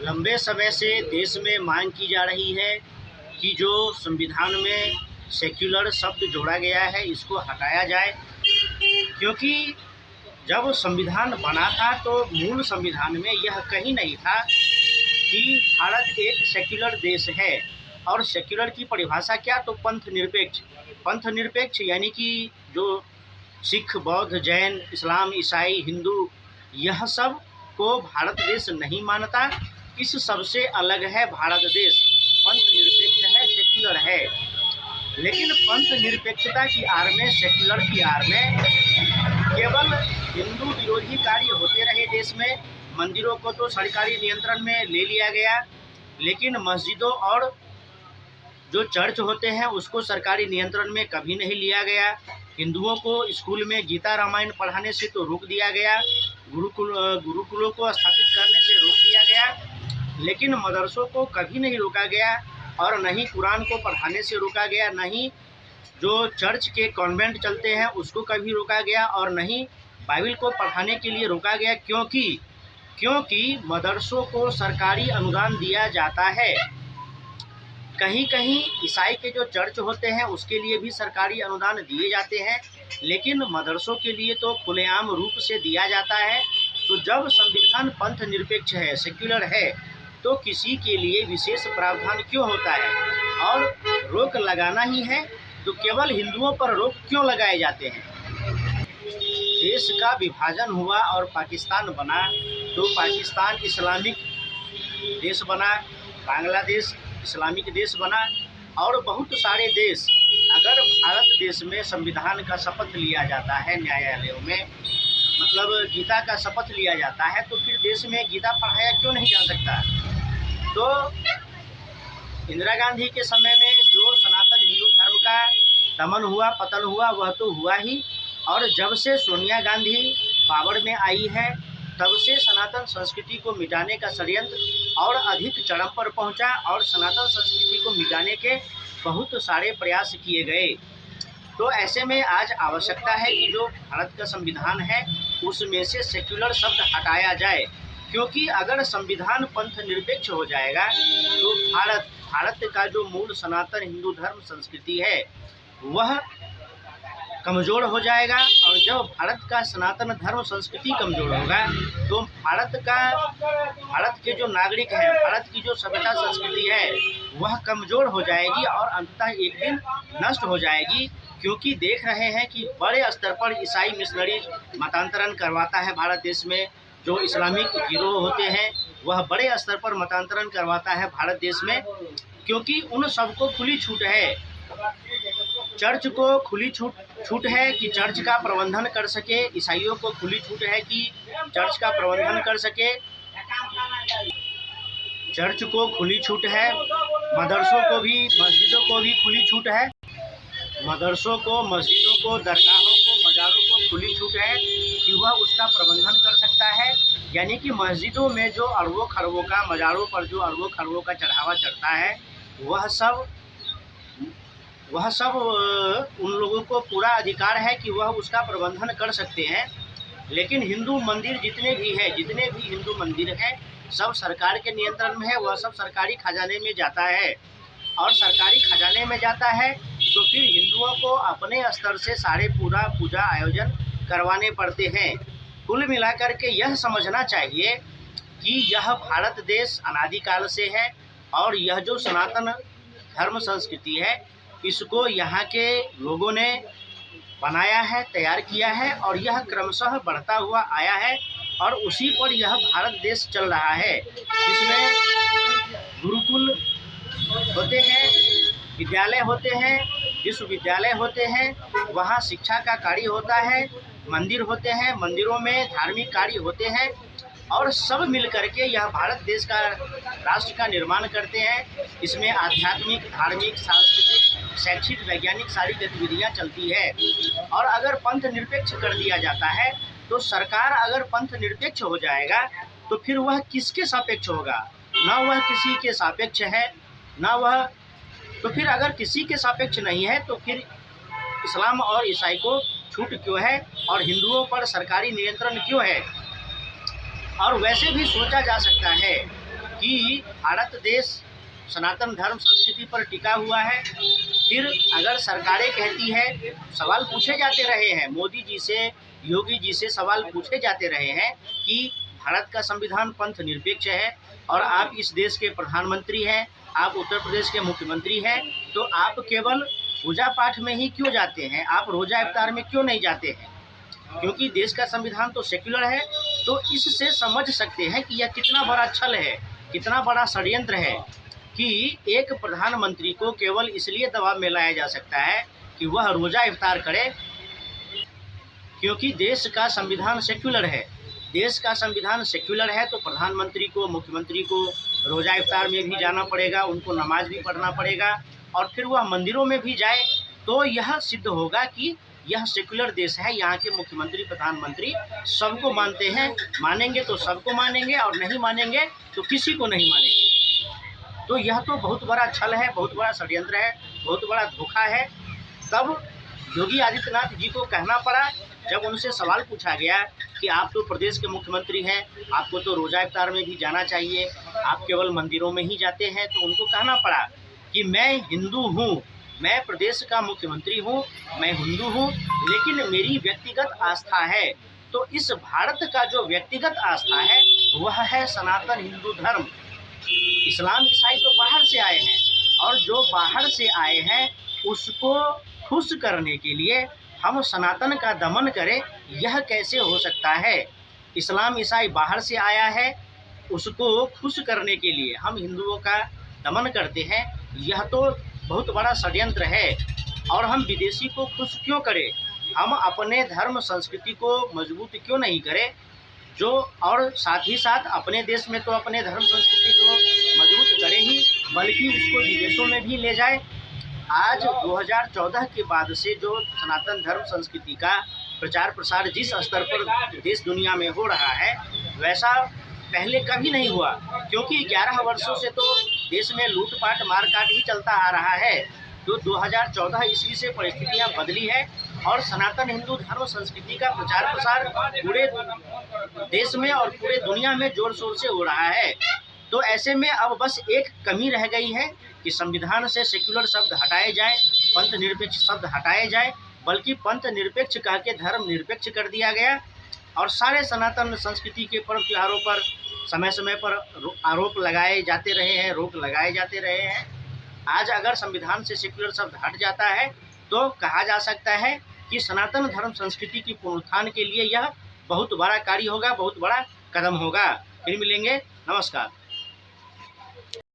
लंबे समय से देश में मांग की जा रही है कि जो संविधान में सेक्युलर शब्द जोड़ा गया है इसको हटाया जाए, क्योंकि जब संविधान बना था तो मूल संविधान में यह कहीं नहीं था कि भारत एक सेक्युलर देश है। और सेक्युलर की परिभाषा क्या, तो पंथ निरपेक्ष यानी कि जो सिख, बौद्ध, जैन, इस्लाम, ईसाई, हिंदू, यह सब को भारत देश नहीं मानता। इस सबसे अलग है भारत देश, पंथ निरपेक्ष है, सेक्युलर है। लेकिन पंथ निरपेक्षता की आड़ में, सेक्युलर की आड़ में केवल हिंदू विरोधी कार्य होते रहे देश में। मंदिरों को तो सरकारी नियंत्रण में ले लिया गया, लेकिन मस्जिदों और जो चर्च होते हैं उसको सरकारी नियंत्रण में कभी नहीं लिया गया। हिंदुओं को स्कूल में गीता रामायण पढ़ाने से तो रोक दिया गया, गुरुकुलों को स्थापित करने से रोक दिया गया, लेकिन मदरसों को कभी नहीं रोका गया, और न ही कुरान को पढ़ाने से रोका गया, न ही जो चर्च के कॉन्वेंट चलते हैं उसको कभी रोका गया, और न ही बाइबल को पढ़ाने के लिए रोका गया। क्योंकि मदरसों को सरकारी अनुदान दिया जाता है। कहीं कहीं ईसाई के जो चर्च होते हैं उसके लिए भी सरकारी अनुदान दिए जाते हैं, लेकिन मदरसों के लिए तो खुलेआम रूप से दिया जाता है। तो जब संविधान पंथ निरपेक्ष है, सेक्युलर है, तो किसी के लिए विशेष प्रावधान क्यों होता है? और रोक लगाना ही है तो केवल हिंदुओं पर रोक क्यों लगाए जाते हैं? देश का विभाजन हुआ और पाकिस्तान बना, तो पाकिस्तान इस्लामिक देश बना, बांग्लादेश इस्लामिक देश बना, और बहुत सारे देश। अगर भारत देश में संविधान का शपथ लिया जाता है न्यायालयों में, मतलब गीता का शपथ लिया जाता है, तो फिर देश में गीता पढ़ाया क्यों नहीं जा सकता? तो इंदिरा गांधी के समय में जो सनातन हिंदू धर्म का दमन हुआ, पतन हुआ, वह तो हुआ ही। और जब से सोनिया गांधी पावर में आई है, तब से सनातन संस्कृति को मिटाने का षड्यंत्र और अधिक चरम पर पहुंचा, और सनातन संस्कृति को मिटाने के बहुत सारे प्रयास किए गए। तो ऐसे में आज आवश्यकता है कि जो भारत का संविधान है उसमें से सेक्युलर शब्द हटाया जाए, क्योंकि अगर संविधान पंथ निरपेक्ष हो जाएगा तो भारत का जो मूल सनातन हिंदू धर्म संस्कृति है वह कमज़ोर हो जाएगा। और जब भारत का सनातन धर्म संस्कृति कमज़ोर होगा तो भारत के जो नागरिक हैं, भारत की जो सभ्यता संस्कृति है वह कमज़ोर हो जाएगी और अंततः एक दिन नष्ट हो जाएगी। क्योंकि देख रहे हैं कि बड़े स्तर पर ईसाई मिशनरीज मतांतरण करवाता है भारत देश में। जो इस्लामिक गिरोह होते हैं वह बड़े स्तर पर मतांतरण करवाता है भारत देश में, क्योंकि उन सबको खुली छूट है। चर्च को खुली छूट है कि चर्च का प्रबंधन कर सके, ईसाइयों को खुली छूट है कि चर्च का प्रबंधन कर सके, चर्च को खुली छूट है, मदरसों को भी, मस्जिदों को भी खुली छूट है, मदरसों को, मस्जिदों को, दरगाहों को, मज़ारों को खुली छूट है कि वह उसका प्रबंधन कर सकता है। यानी कि मस्जिदों में जो अरबों खरबों का, मज़ारों पर जो अरबों खरबों का चढ़ावा चढ़ता है वह सब उन लोगों को पूरा अधिकार है कि वह उसका प्रबंधन कर सकते हैं। लेकिन हिंदू मंदिर जितने भी हिंदू मंदिर हैं सब सरकार के नियंत्रण में है, वह सब सरकारी खजाने में जाता है, और सरकारी खजाने में जाता है तो फिर हिंदुओं को अपने स्तर से सारे पूजा आयोजन करवाने पड़ते हैं। कुल मिलाकर के यह समझना चाहिए कि यह भारत देश अनादिकाल से है, और यह जो सनातन धर्म संस्कृति है इसको यहाँ के लोगों ने बनाया है, तैयार किया है, और यह क्रमशः बढ़ता हुआ आया है, और उसी पर यह भारत देश चल रहा है, जिसमें गुरुकुल होते हैं, विद्यालय होते हैं, विश्वविद्यालय होते हैं, वहाँ शिक्षा का कार्य होता है, मंदिर होते हैं, मंदिरों में धार्मिक कार्य होते हैं, और सब मिल करके यह भारत देश का राष्ट्र का निर्माण करते हैं। इसमें आध्यात्मिक, धार्मिक, सांस्कृतिक, शैक्षिक, वैज्ञानिक सारी गतिविधियाँ चलती है। और अगर पंथ निरपेक्ष कर दिया जाता है तो सरकार अगर पंथ निरपेक्ष हो जाएगा तो फिर वह किसके सापेक्ष होगा? ना वह किसी के सापेक्ष है, ना वह, तो फिर अगर किसी के सापेक्ष नहीं है तो फिर इस्लाम और ईसाई को छूट क्यों है, और हिंदुओं पर सरकारी नियंत्रण क्यों है? और वैसे भी सोचा जा सकता है कि भारत देश सनातन धर्म संस्कृति पर टिका हुआ है। फिर अगर सरकारें कहती है, सवाल पूछे जाते रहे हैं मोदी जी से, योगी जी से सवाल पूछे जाते रहे हैं कि भारत का संविधान पंथ निरपेक्ष है और आप इस देश के प्रधानमंत्री हैं, आप उत्तर प्रदेश के मुख्यमंत्री हैं, तो आप केवल पूजा पाठ में ही क्यों जाते हैं, आप रोज़ा इफ्तार में क्यों नहीं जाते हैं? क्योंकि देश का संविधान तो सेक्युलर है। तो इससे समझ सकते हैं कि यह कितना बड़ा छल है, कितना बड़ा षड्यंत्र है कि एक प्रधानमंत्री को केवल इसलिए दबाव में लाया जा सकता है कि वह रोज़ा इफ्तार करे, क्योंकि देश का संविधान सेक्युलर है। देश का संविधान सेक्युलर है तो प्रधानमंत्री को, मुख्यमंत्री को रोज़ा इफ्तार में भी जाना पड़ेगा, उनको नमाज भी पढ़ना पड़ेगा, और फिर वह मंदिरों में भी जाए, तो यह सिद्ध होगा कि यह सेक्युलर देश है। यहाँ के मुख्यमंत्री, प्रधानमंत्री सबको मानते हैं, मानेंगे तो सबको मानेंगे और नहीं मानेंगे तो किसी को नहीं मानेंगे। तो यह तो बहुत बड़ा छल है, बहुत बड़ा षड्यंत्र है, बहुत बड़ा धोखा है। तब योगी आदित्यनाथ जी को कहना पड़ा, जब उनसे सवाल पूछा गया कि आप तो प्रदेश के मुख्यमंत्री हैं, आपको तो रोज़ा इफ्तार में भी जाना चाहिए, आप केवल मंदिरों में ही जाते हैं, तो उनको कहना पड़ा कि मैं हिंदू हूँ, मैं प्रदेश का मुख्यमंत्री हूँ, मैं हिंदू हूँ, लेकिन मेरी व्यक्तिगत आस्था है। तो इस भारत का जो व्यक्तिगत आस्था है वह है सनातन हिंदू धर्म। इस्लाम ईसाई तो बाहर से आए हैं, और जो बाहर से आए हैं उसको खुश करने के लिए हम सनातन का दमन करें, यह कैसे हो सकता है? इस्लाम ईसाई बाहर से आया है, उसको खुश करने के लिए हम हिंदुओं का दमन करते हैं, यह तो बहुत बड़ा षड्यंत्र है। और हम विदेशी को खुश क्यों करें? हम अपने धर्म संस्कृति को मजबूत क्यों नहीं करें? जो और साथ ही साथ अपने देश में तो अपने धर्म संस्कृति को मजबूत करें ही, बल्कि इसको विदेशों में भी ले जाए। आज 2014 के बाद से जो सनातन धर्म संस्कृति का प्रचार प्रसार जिस स्तर पर देश दुनिया में हो रहा है, वैसा पहले कभी नहीं हुआ, क्योंकि 11 वर्षों से तो देश में लूटपाट मारकाट ही चलता आ रहा है। तो 2014 ईस्वी से परिस्थितियां बदली है और सनातन हिंदू धर्म संस्कृति का प्रचार प्रसार पूरे देश में और पूरे दुनिया में जोर शोर से हो रहा है। तो ऐसे में अब बस एक कमी रह गई है कि संविधान से सेक्युलर शब्द हटाए जाए, पंथ निरपेक्ष शब्द हटाए जाए, बल्कि पंथ निरपेक्ष कह के धर्म निरपेक्ष कर दिया गया। और सारे सनातन संस्कृति के पर्व त्योहारों पर समय समय पर आरोप लगाए जाते रहे हैं, रोक लगाए जाते रहे हैं। आज अगर संविधान से सेक्युलर शब्द हट जाता है तो कहा जा सकता है कि सनातन धर्म संस्कृति की पुनरुत्थान के लिए यह बहुत बड़ा कार्य होगा, बहुत बड़ा कदम होगा। फिर मिलेंगे, नमस्कार।